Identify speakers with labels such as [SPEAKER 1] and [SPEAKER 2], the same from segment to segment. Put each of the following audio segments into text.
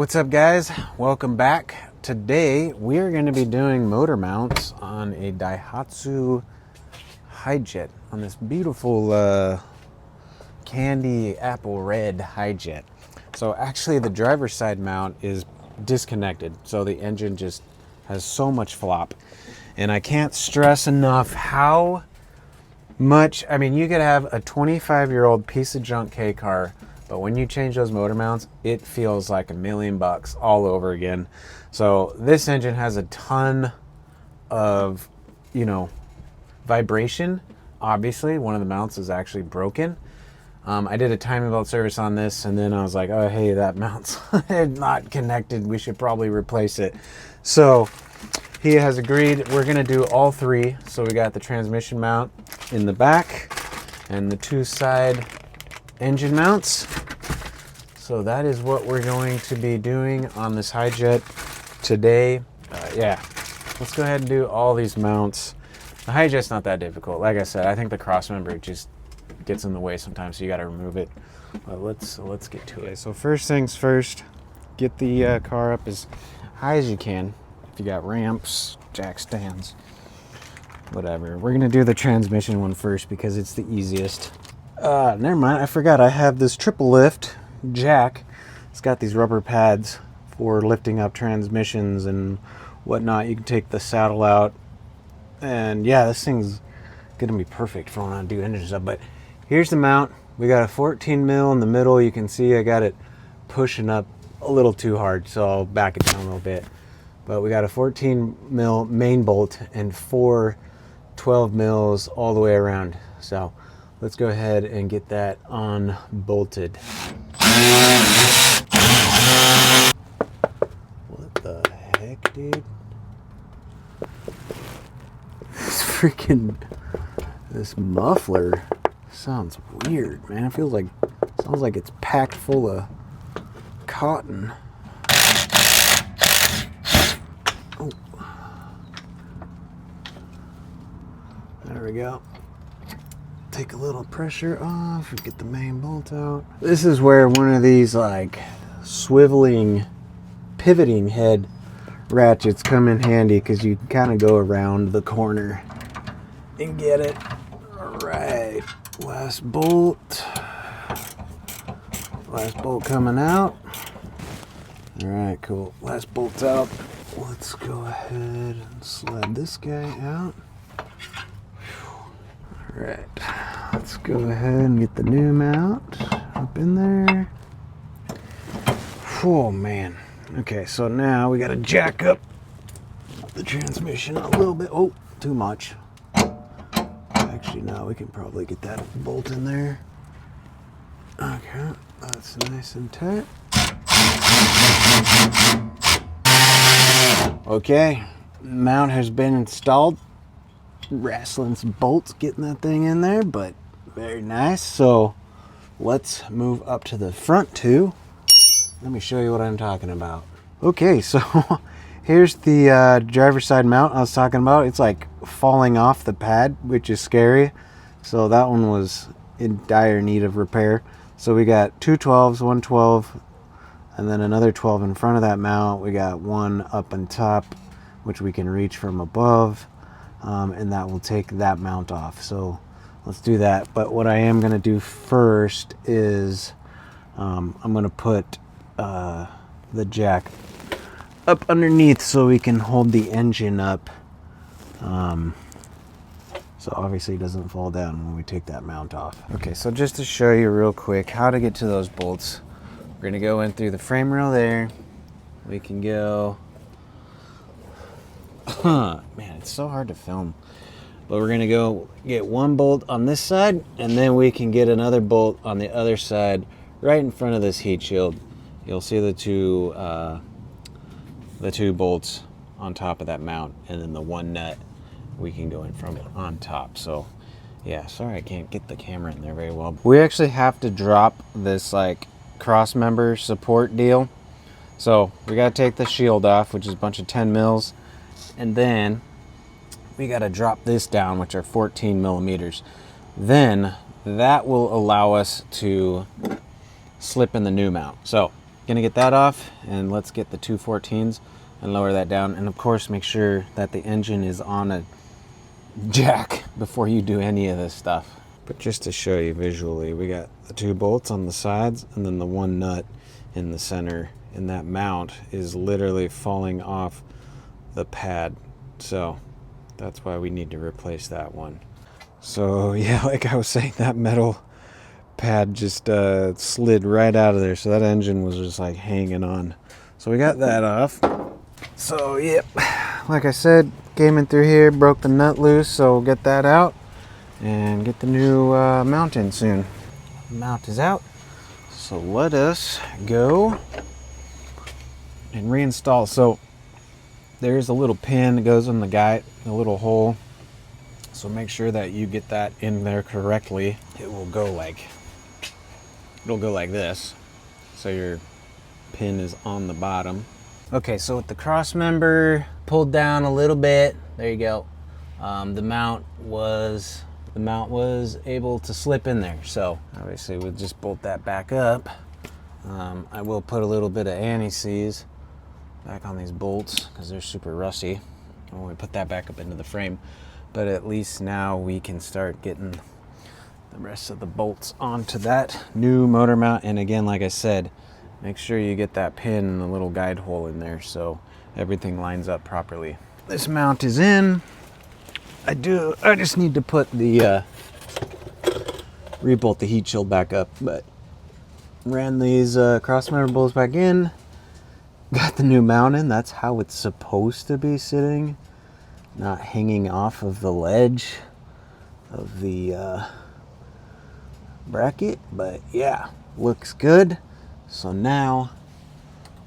[SPEAKER 1] What's up, guys? Welcome back. Today we are going to be doing motor mounts on a Daihatsu Hijet, on this beautiful candy apple red Hijet. So actually the driver's side mount is disconnected, so the engine just has so much flop, and I can't stress enough how much, I mean, you could have a 25-year-old piece of junk K car, but when you change those motor mounts, it feels like $1,000,000 all over again. So this engine has a ton of, vibration. Obviously, one of the mounts is actually broken. I did a timing belt service on this, and then I was like, oh, hey, that mount's not connected. We should probably replace it. So he has agreed we're gonna do all three. So we got the transmission mount in the back and the two side engine mounts. So that is what we're going to be doing on this Hijet today. Yeah, let's go ahead and do all these mounts. The Hijet's not that difficult. Like I said, I think the cross member just gets in the way sometimes, so you got to remove it. But let's get to it. So first things first, get the car up as high as you can. If you got ramps, jack stands, whatever. We're gonna do the transmission one first because it's the easiest. Never mind, I forgot I have this triple lift jack. It's got these rubber pads for lifting up transmissions and whatnot. You can take the saddle out, and yeah, this thing's gonna be perfect for when I do engine stuff. But here's the mount. We got a 14 mil in the middle. You can see I got it pushing up a little too hard, so I'll back it down a little bit. But we got a 14 mil main bolt and four 12 mils all the way around. So let's go ahead and get that unbolted. What the heck, dude? This muffler sounds weird, man. It sounds like it's packed full of cotton. Oh. There we go. Take a little pressure off and get the main bolt out. This is where one of these like swiveling, pivoting head ratchets come in handy, because you can kind of go around the corner and get it. All right, last bolt coming out. All right, cool. Last bolt's out. Let's go ahead and slide this guy out. All right, let's go ahead and get the new mount up in there. Oh man. Okay, so now we got to jack up the transmission a little bit. Oh, too much. Actually, no, we can probably get that bolt in there. Okay, that's nice and tight. Okay, mount has been installed. Wrestling some bolts, getting that thing in there, but very nice. So let's move up to the front two. Let me show you what I'm talking about. Okay, so here's the driver's side mount I was talking about. It's like falling off the pad, which is scary. So that one was in dire need of repair. So we got two 12s, one 12, and then another 12 in front of that mount. We got one up on top, which we can reach from above. And that will take that mount off. So let's do that. But what I am going to do first is I'm going to put the jack up underneath so we can hold the engine up. So obviously it doesn't fall down when we take that mount off. Okay, so just to show you real quick how to get to those bolts, we're going to go in through the frame rail there. We can go... Man, it's so hard to film. But we're gonna go get one bolt on this side, and then we can get another bolt on the other side right in front of this heat shield. You'll see the two bolts on top of that mount, and then the one nut we can go in from on top. So yeah, sorry I can't get the camera in there very well. We actually have to drop this like cross member support deal. So we gotta take the shield off, which is a bunch of 10 mils. And then we got to drop this down, which are 14 millimeters. Then that will allow us to slip in the new mount. So gonna get that off, and let's get the 214s and lower that down. And of course, make sure that the engine is on a jack before you do any of this stuff. But just to show you visually, we got the 2 bolts on the sides and then the 1 nut in the center, and that mount is literally falling off the pad, so that's why we need to replace that one. So yeah, like I was saying, that metal pad just slid right out of there, so that engine was just like hanging on. So we got that off. So yep, like I said, came in through here, broke the nut loose, so we'll get that out and get the new mount in soon. Mount is out, so let us go and reinstall. So there's a little pin that goes in the guide, a little hole, so make sure that you get that in there correctly. It'll go like this, so your pin is on the bottom. Okay, so with the cross member pulled down a little bit, there you go. The mount was able to slip in there. So obviously we'll just bolt that back up. I will put a little bit of anti-seize back on these bolts because they're super rusty. When we put that back up into the frame, but at least now we can start getting the rest of the bolts onto that new motor mount. And again, like I said, make sure you get that pin and the little guide hole in there so everything lines up properly. This mount is in. I just need to put the rebolt the heat shield back up, but ran these cross member bolts back in, got the new mount in. That's how it's supposed to be sitting, not hanging off of the ledge of the bracket. But yeah, looks good. So now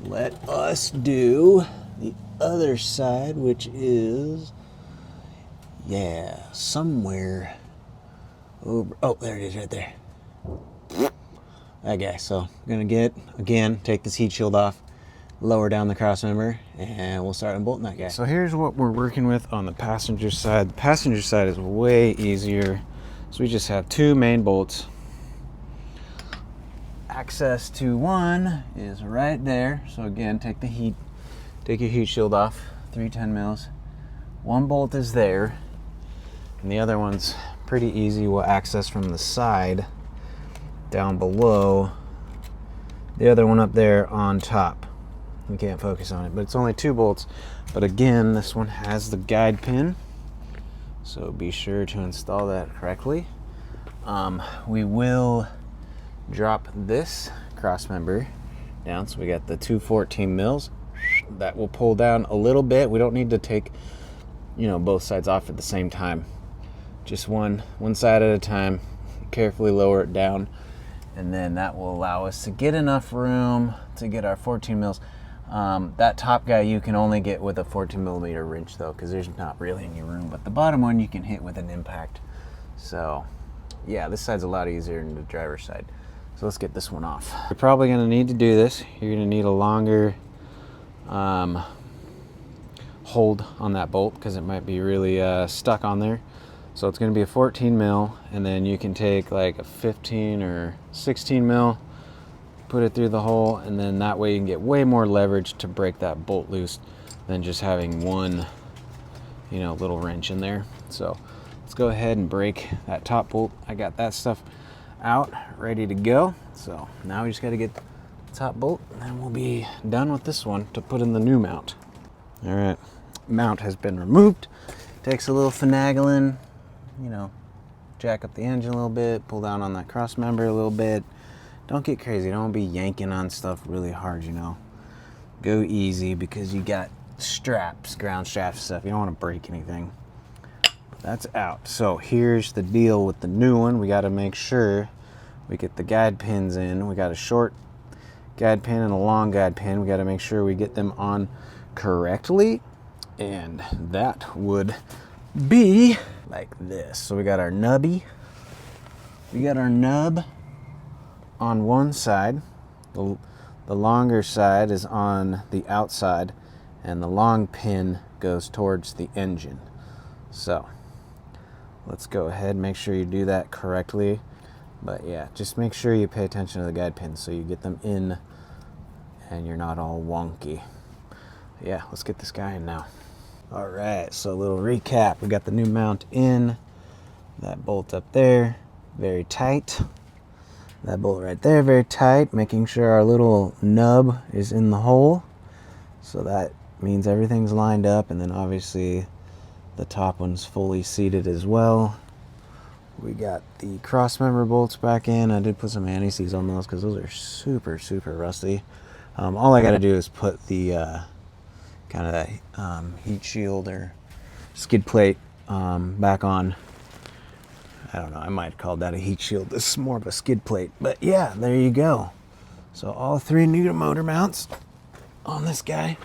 [SPEAKER 1] let us do the other side, which is, yeah, somewhere over. Oh, there it is right there. Okay, so I'm gonna take this heat shield off, lower down the cross member, and we'll start unbolting that guy. So here's what we're working with on the passenger side. The passenger side is way easier. So we just have 2 main bolts. Access to one is right there. So again, take your heat shield off, 310 mils. 1 bolt is there, and the other one's pretty easy. We'll access from the side down below. The other one up there on top. We can't focus on it, but it's only 2 bolts. But again, this one has the guide pin, so be sure to install that correctly. We will drop this cross member down. So we got the 214 mils that will pull down a little bit. We don't need to take, both sides off at the same time. Just one side at a time. Carefully lower it down, and then that will allow us to get enough room to get our 14 mils. That top guy you can only get with a 14 millimeter wrench though, because there's not really any room. But the bottom one you can hit with an impact. So yeah, this side's a lot easier than the driver's side. So let's get this one off. You're probably going to need to do this. You're going to need a longer hold on that bolt because it might be really stuck on there. So it's going to be a 14 mil, and then you can take like a 15 or 16 mil, put it through the hole, and then that way you can get way more leverage to break that bolt loose than just having one, little wrench in there. So let's go ahead and break that top bolt. I got that stuff out, ready to go. So now we just got to get the top bolt, and then we'll be done with this one to put in the new mount. All right, mount has been removed. Takes a little finagling, jack up the engine a little bit, pull down on that cross member a little bit. Don't get crazy. Don't be yanking on stuff really hard, Go easy because you got straps, ground straps and stuff. You don't want to break anything. That's out. So here's the deal with the new one. We got to make sure we get the guide pins in. We got a short guide pin and a long guide pin. We got to make sure we get them on correctly, and that would be like this. So we got our nubby. We got our nub on one side. The longer side is on the outside, and the long pin goes towards the engine. So let's go ahead and make sure you do that correctly. But yeah, just make sure you pay attention to the guide pins so you get them in and you're not all wonky. Yeah, let's get this guy in now. All right, so a little recap. We got the new mount in, that bolt up there, very tight. That bolt right there, very tight, making sure our little nub is in the hole. So that means everything's lined up, and then obviously the top one's fully seated as well. We got the cross member bolts back in. I did put some anti-seize on those because those are super, super rusty. All I got to do is put the kind of that heat shield or skid plate back on. I don't know, I might have called that a heat shield. This is more of a skid plate. But yeah, there you go. So all 3 new motor mounts on this guy.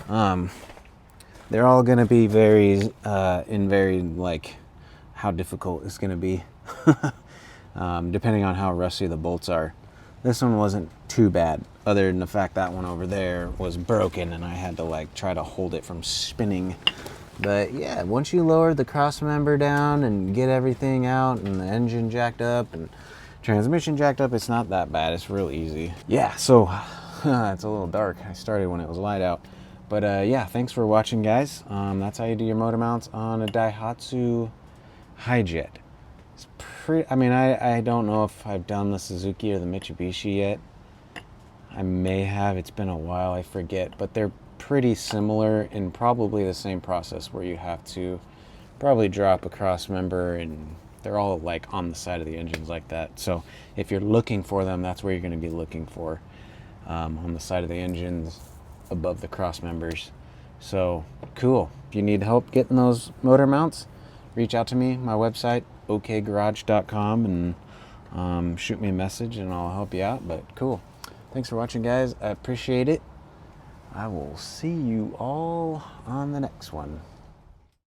[SPEAKER 1] They're all going to be very like how difficult it's going to be depending on how rusty the bolts are. This one wasn't too bad, other than the fact that one over there was broken and I had to like try to hold it from spinning. But yeah, once you lower the cross member down and get everything out and the engine jacked up and transmission jacked up, it's not that bad. It's real easy. Yeah, so it's a little dark. I started when it was light out. But yeah, thanks for watching, guys. That's how you do your motor mounts on a Daihatsu Hijet. It's pretty, I mean, I don't know if I've done the Suzuki or the Mitsubishi yet. I may have. It's been a while, I forget. But they're pretty similar in probably the same process where you have to probably drop a cross member, and they're all like on the side of the engines like that. So if you're looking for them, that's where you're going to be looking for, on the side of the engines above the cross members. So cool. If you need help getting those motor mounts, reach out to me, my website, okgarage.com, and shoot me a message and I'll help you out. But cool. Thanks for watching, guys. I appreciate it. I will see you all on the next one.